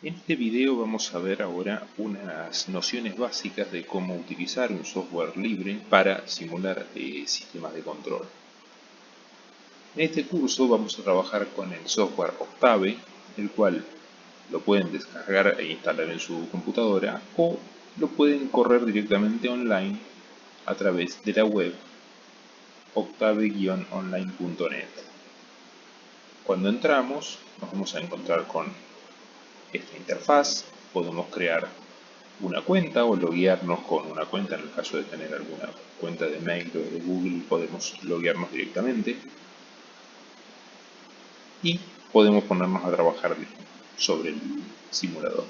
En este video vamos a ver ahora unas nociones básicas de cómo utilizar un software libre para simular sistemas de control. En este curso vamos a trabajar con el software Octave, el cual lo pueden descargar e instalar en su computadora o lo pueden correr directamente online a través de la web octave-online.net. Cuando entramos nos vamos a encontrar con esta interfaz. Podemos crear una cuenta o loguearnos con una cuenta. En el caso de tener alguna cuenta de mail o de Google, podemos loguearnos directamente y podemos ponernos a trabajar sobre el simulador.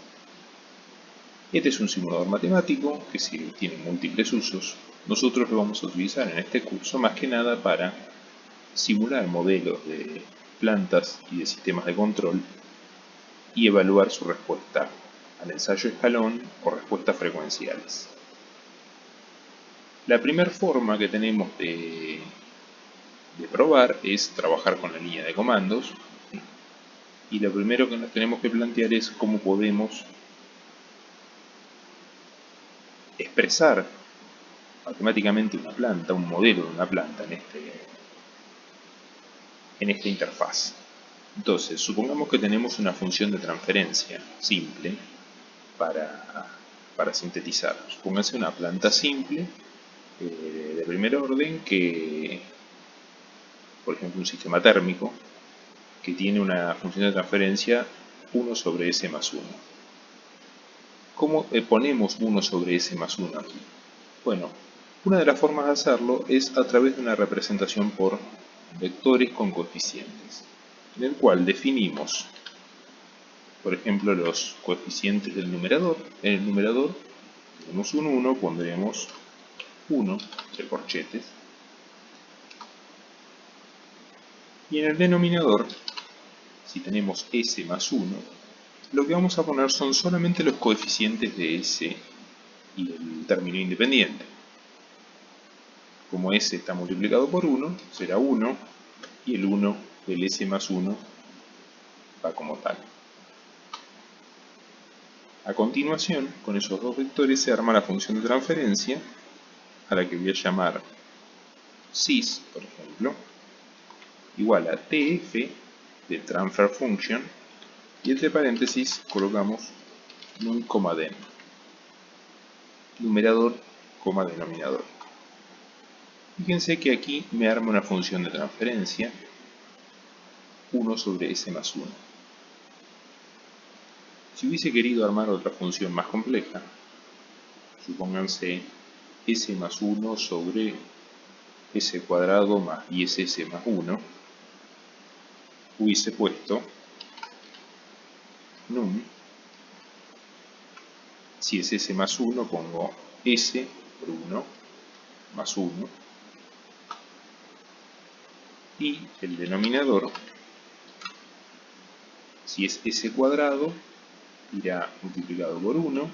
Este es un simulador matemático que tiene múltiples usos. Nosotros lo vamos a utilizar en este curso más que nada para simular modelos de plantas y de sistemas de control y evaluar su respuesta al ensayo escalón o respuestas frecuenciales. La primera forma que tenemos de probar es trabajar con la línea de comandos, y lo primero que nos tenemos que plantear es cómo podemos expresar matemáticamente una planta, un modelo de una planta en esta interfaz. Entonces, supongamos que tenemos una función de transferencia simple para sintetizar. Supónganse una planta simple de primer orden que, por ejemplo, un sistema térmico que tiene una función de transferencia 1 sobre s más 1. ¿Cómo ponemos 1 sobre s más 1 aquí? Bueno, una de las formas de hacerlo es a través de una representación por vectores con coeficientes, en el cual definimos, por ejemplo, los coeficientes del numerador. En el numerador tenemos un 1, pondremos 1 entre corchetes, y en el denominador, si tenemos s más 1, lo que vamos a poner son solamente los coeficientes de s y del término independiente. Como s está multiplicado por 1, será 1, y el 1 del s más 1 va como tal. A continuación, con esos dos vectores se arma la función de transferencia, a la que voy a llamar sys, por ejemplo, igual a tf de transfer function, y entre paréntesis colocamos num, den, numerador, denominador. Fíjense que aquí me arma una función de transferencia 1 sobre s más 1. Si hubiese querido armar otra función más compleja, supónganse s más 1 sobre s cuadrado más 10s más 1, hubiese puesto num, si es s más 1 pongo s por 1 más 1, y el denominador, si es s cuadrado, irá multiplicado por 1,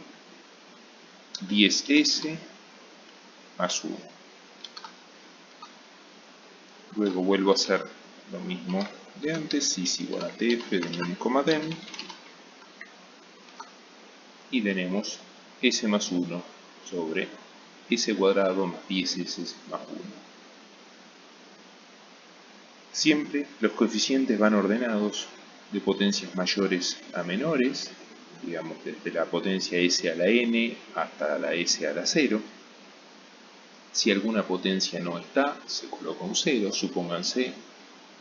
10s más 1. Luego vuelvo a hacer lo mismo de antes, sys igual a tf de num, den, y tenemos s más 1 sobre s cuadrado más 10s más 1. Siempre los coeficientes van ordenados de potencias mayores a menores, digamos desde la potencia s a la n hasta la s a la 0. Si alguna potencia no está, se coloca un 0. Supónganse,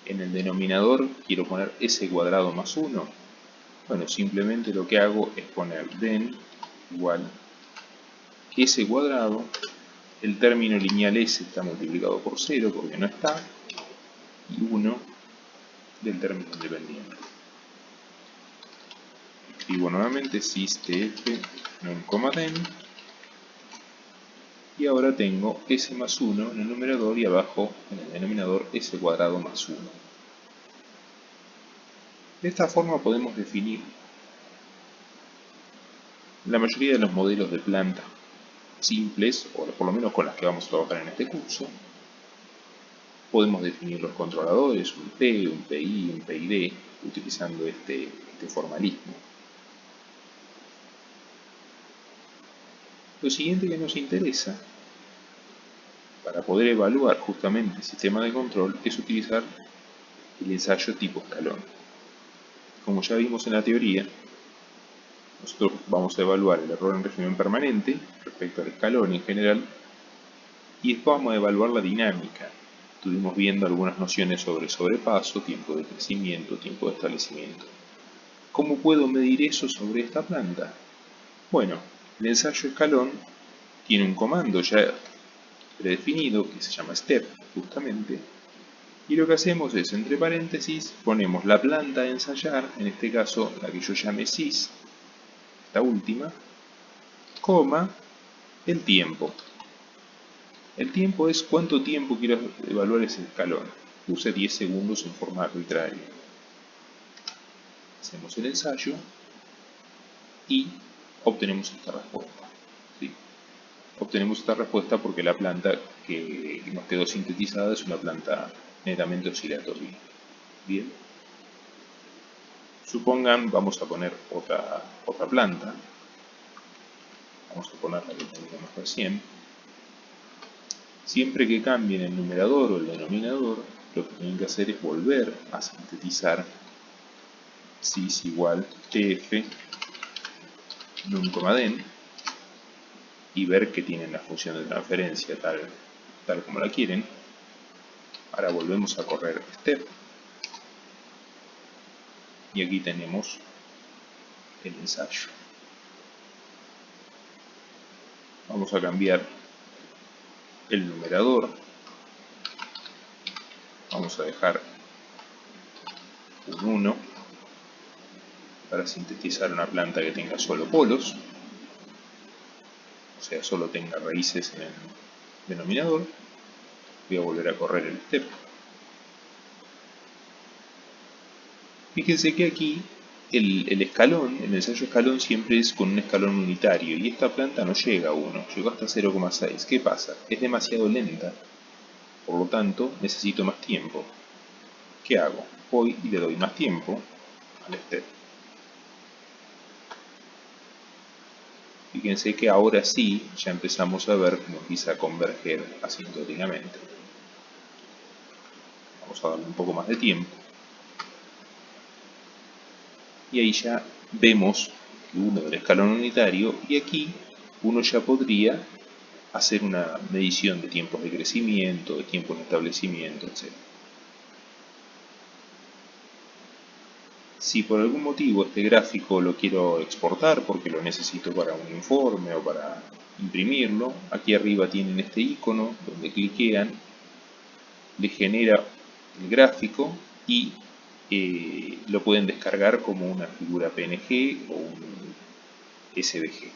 en el denominador quiero poner s cuadrado más 1. Bueno, simplemente lo que hago es poner den igual s cuadrado, el término lineal s está multiplicado por 0 porque no está, y 1 del término independiente. Escribo nuevamente sys tf num, den, y ahora tengo s más 1 en el numerador y abajo en el denominador s cuadrado más 1. De esta forma podemos definir la mayoría de los modelos de planta simples, o por lo menos con las que vamos a trabajar en este curso. Podemos definir los controladores, un P, un PI, un PID, utilizando este formalismo. Lo siguiente que nos interesa para poder evaluar justamente el sistema de control es utilizar el ensayo tipo escalón. Como ya vimos en la teoría, nosotros vamos a evaluar el error en régimen permanente respecto al escalón en general y después vamos a evaluar la dinámica. Estuvimos viendo algunas nociones sobre sobrepaso, tiempo de crecimiento, tiempo de establecimiento. ¿Cómo puedo medir eso sobre esta planta? Bueno, el ensayo escalón tiene un comando ya predefinido que se llama step justamente, y lo que hacemos es, entre paréntesis, ponemos la planta a ensayar, en este caso la que yo llame sys, esta última, coma, el tiempo. El tiempo es cuánto tiempo quiero evaluar ese escalón. Puse 10 segundos en forma arbitraria. Hacemos el ensayo y obtenemos esta respuesta. ¿Sí? Obtenemos esta respuesta porque la planta que nos quedó sintetizada es una planta netamente oscilatoria. Bien. Supongan, vamos a poner otra planta. Vamos a poner la que teníamos recién. Siempre que cambien el numerador o el denominador, lo que tienen que hacer es volver a sintetizar sys igual tf num, den y ver que tienen la función de transferencia tal como la quieren. Ahora volvemos a correr step y aquí tenemos el ensayo. Vamos a cambiar el numerador, vamos a dejar un 1 para sintetizar una planta que tenga solo polos, o sea, solo tenga raíces en el denominador. Voy a volver a correr el step. Fíjense que aquí el escalón, el ensayo escalón siempre es con un escalón unitario y esta planta no llega a 1, llegó hasta 0,6. ¿Qué pasa? Es demasiado lenta, por lo tanto necesito más tiempo. ¿Qué hago? Voy y le doy más tiempo al step. Fíjense que ahora sí ya empezamos a ver cómo empieza a converger asintóticamente. Vamos a darle un poco más de tiempo. Y ahí ya vemos que uno del escalón unitario, y aquí uno ya podría hacer una medición de tiempos de crecimiento, de tiempos de establecimiento, etc. Si por algún motivo este gráfico lo quiero exportar porque lo necesito para un informe o para imprimirlo, aquí arriba tienen este icono donde cliquean, le genera el gráfico y lo pueden descargar como una figura PNG o un SVG.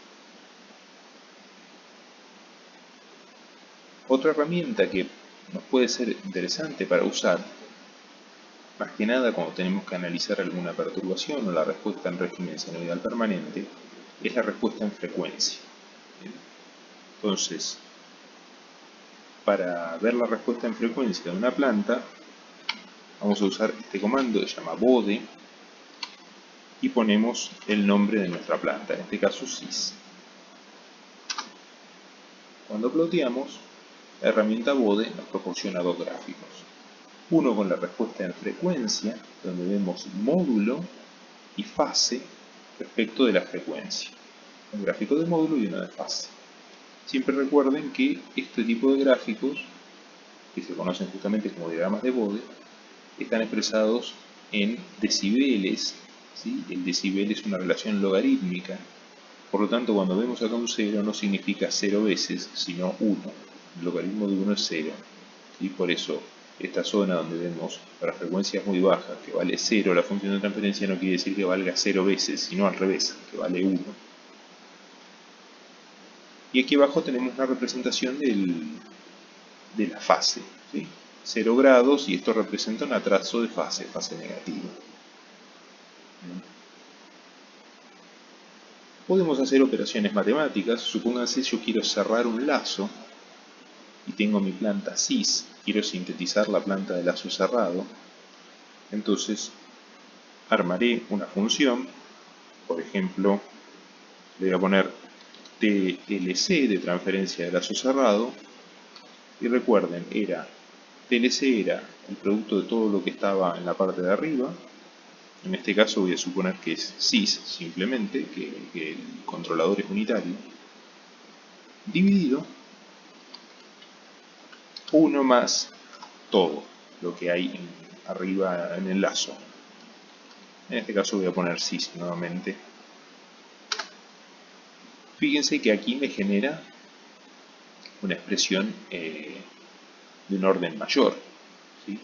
Otra herramienta que nos puede ser interesante para usar, más que nada cuando tenemos que analizar alguna perturbación o la respuesta en régimen senoidal permanente, es la respuesta en frecuencia. Entonces, para ver la respuesta en frecuencia de una planta, vamos a usar este comando que se llama bode y ponemos el nombre de nuestra planta, en este caso sys. Cuando ploteamos, la herramienta bode nos proporciona dos gráficos. Uno con la respuesta en frecuencia, donde vemos módulo y fase respecto de la frecuencia. Un gráfico de módulo y uno de fase. Siempre recuerden que este tipo de gráficos, que se conocen justamente como diagramas de bode, están expresados en decibeles, ¿sí? El decibel es una relación logarítmica, por lo tanto cuando vemos acá un 0 no significa 0 veces, sino 1. El logaritmo de 1 es 0, y por eso esta zona donde vemos para frecuencias muy bajas que vale 0 la función de transferencia no quiere decir que valga 0 veces, sino al revés, que vale 1. Y aquí abajo tenemos una representación de la fase, ¿sí? 0 grados, y esto representa un atraso de fase negativa. Podemos hacer operaciones matemáticas. Supónganse yo quiero cerrar un lazo y tengo mi planta sys, quiero sintetizar la planta de lazo cerrado. Entonces armaré una función, por ejemplo, le voy a poner TLC de transferencia de lazo cerrado. Y recuerden, TLC era el producto de todo lo que estaba en la parte de arriba. En este caso voy a suponer que es sys simplemente, que el controlador es unitario, dividido 1 más todo lo que hay arriba en el lazo. En este caso voy a poner sys nuevamente. Fíjense que aquí me genera una expresión de un orden mayor, ¿sí?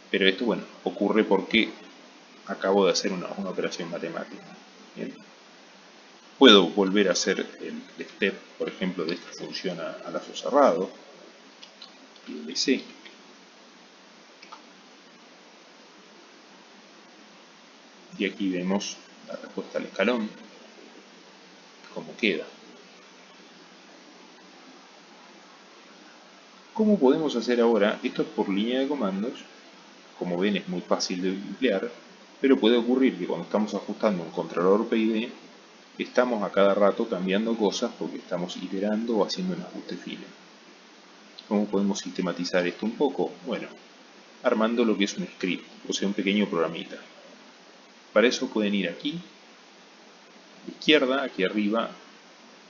Pero esto, bueno, ocurre porque acabo de hacer una operación matemática. ¿Bien? Puedo volver a hacer el step, por ejemplo, de esta función a lazo cerrado, TLC. Y aquí vemos la respuesta al escalón, cómo queda. ¿Cómo podemos hacer ahora? Esto es por línea de comandos. Como ven, es muy fácil de emplear, pero puede ocurrir que cuando estamos ajustando un controlador PID, estamos a cada rato cambiando cosas porque estamos iterando o haciendo un ajuste fino. ¿Cómo podemos sistematizar esto un poco? Bueno, armando lo que es un script, o sea, un pequeño programita. Para eso pueden ir aquí, a la izquierda, aquí arriba,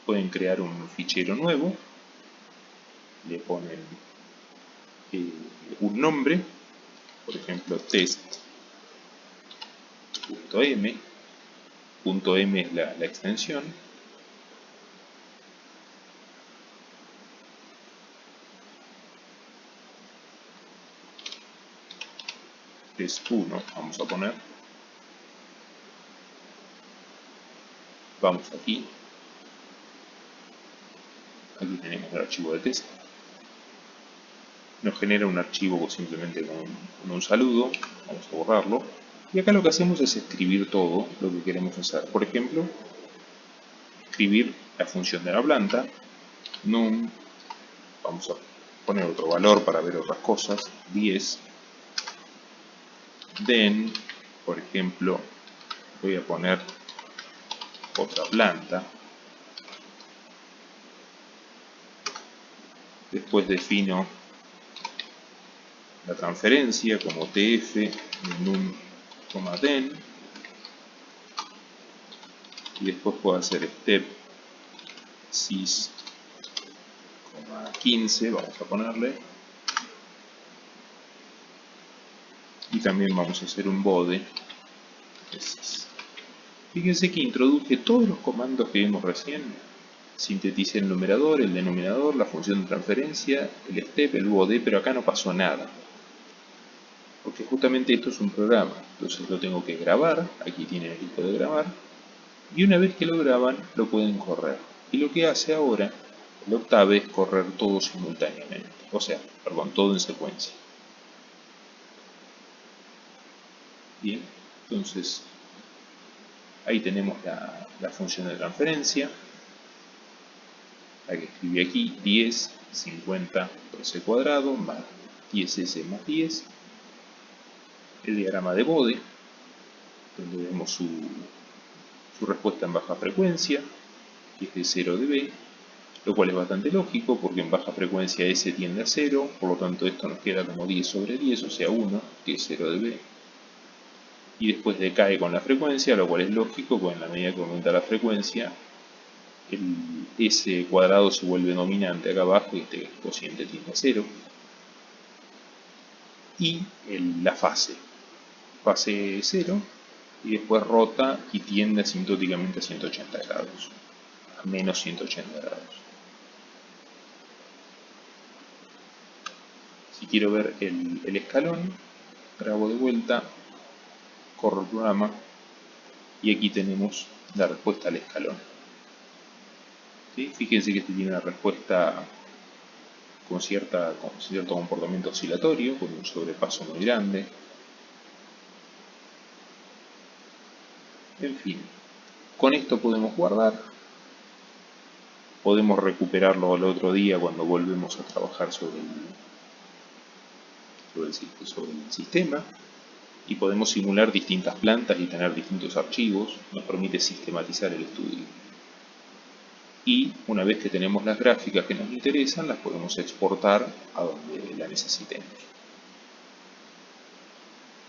pueden crear un fichero nuevo, le ponen un nombre, por ejemplo test.m, .m es la extensión, test1 vamos a poner, vamos aquí tenemos el archivo de test, nos genera un archivo simplemente con un saludo, vamos a borrarlo, y acá lo que hacemos es escribir todo lo que queremos hacer. Por ejemplo, escribir la función de la planta, num, vamos a poner otro valor para ver otras cosas, 10, then, por ejemplo, voy a poner otra planta, después defino la transferencia como tf num, then, y después puedo hacer step sys, 15, vamos a ponerle, y también vamos a hacer un bode de sys. Fíjense que introduje todos los comandos que vimos recién. Sinteticé el numerador, el denominador, la función de transferencia, el step, el bode, pero acá no pasó nada. Porque justamente esto es un programa, entonces lo tengo que grabar, aquí tienen el tipo de grabar, y una vez que lo graban, lo pueden correr. Y lo que hace ahora, el Octave, es correr todo simultáneamente, o sea, perdón, todo en secuencia. Bien, entonces ahí tenemos la función de transferencia, la que escribí aquí, 10, 50 por c cuadrado, más 10s más 10, el diagrama de bode, donde vemos su respuesta en baja frecuencia, que es de 0 dB, lo cual es bastante lógico porque en baja frecuencia S tiende a 0, por lo tanto esto nos queda como 10 sobre 10, o sea 1, que es 0 dB. Y después decae con la frecuencia, lo cual es lógico, porque en la medida que aumenta la frecuencia, el S cuadrado se vuelve dominante acá abajo y este cociente tiende a 0. Y la fase 0, y después rota y tiende asintóticamente a 180 grados, a menos 180 grados. Si quiero ver el escalón, grabo de vuelta, corro el programa y aquí tenemos la respuesta al escalón. ¿Sí? Fíjense que este tiene una respuesta con cierto comportamiento oscilatorio, con un sobrepaso muy grande. En fin, con esto podemos guardar, podemos recuperarlo al otro día cuando volvemos a trabajar sobre el sistema, y podemos simular distintas plantas y tener distintos archivos. Nos permite sistematizar el estudio. y una vez que tenemos las gráficas que nos interesan, las podemos exportar a donde la necesitemos.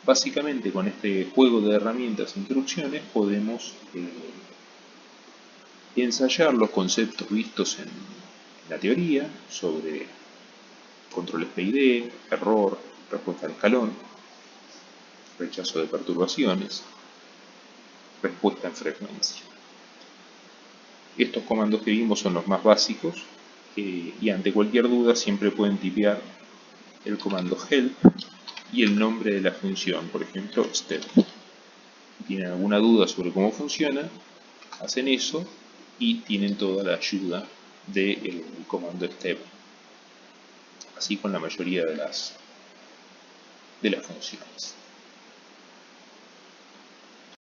Básicamente con este juego de herramientas e instrucciones podemos ensayar los conceptos vistos en la teoría sobre controles PID, error, respuesta al escalón, rechazo de perturbaciones, respuesta en frecuencia. Estos comandos que vimos son los más básicos y ante cualquier duda siempre pueden tipear el comando help y el nombre de la función, por ejemplo step. Si tienen alguna duda sobre cómo funciona, hacen eso y tienen toda la ayuda del comando step, así con la mayoría de las funciones.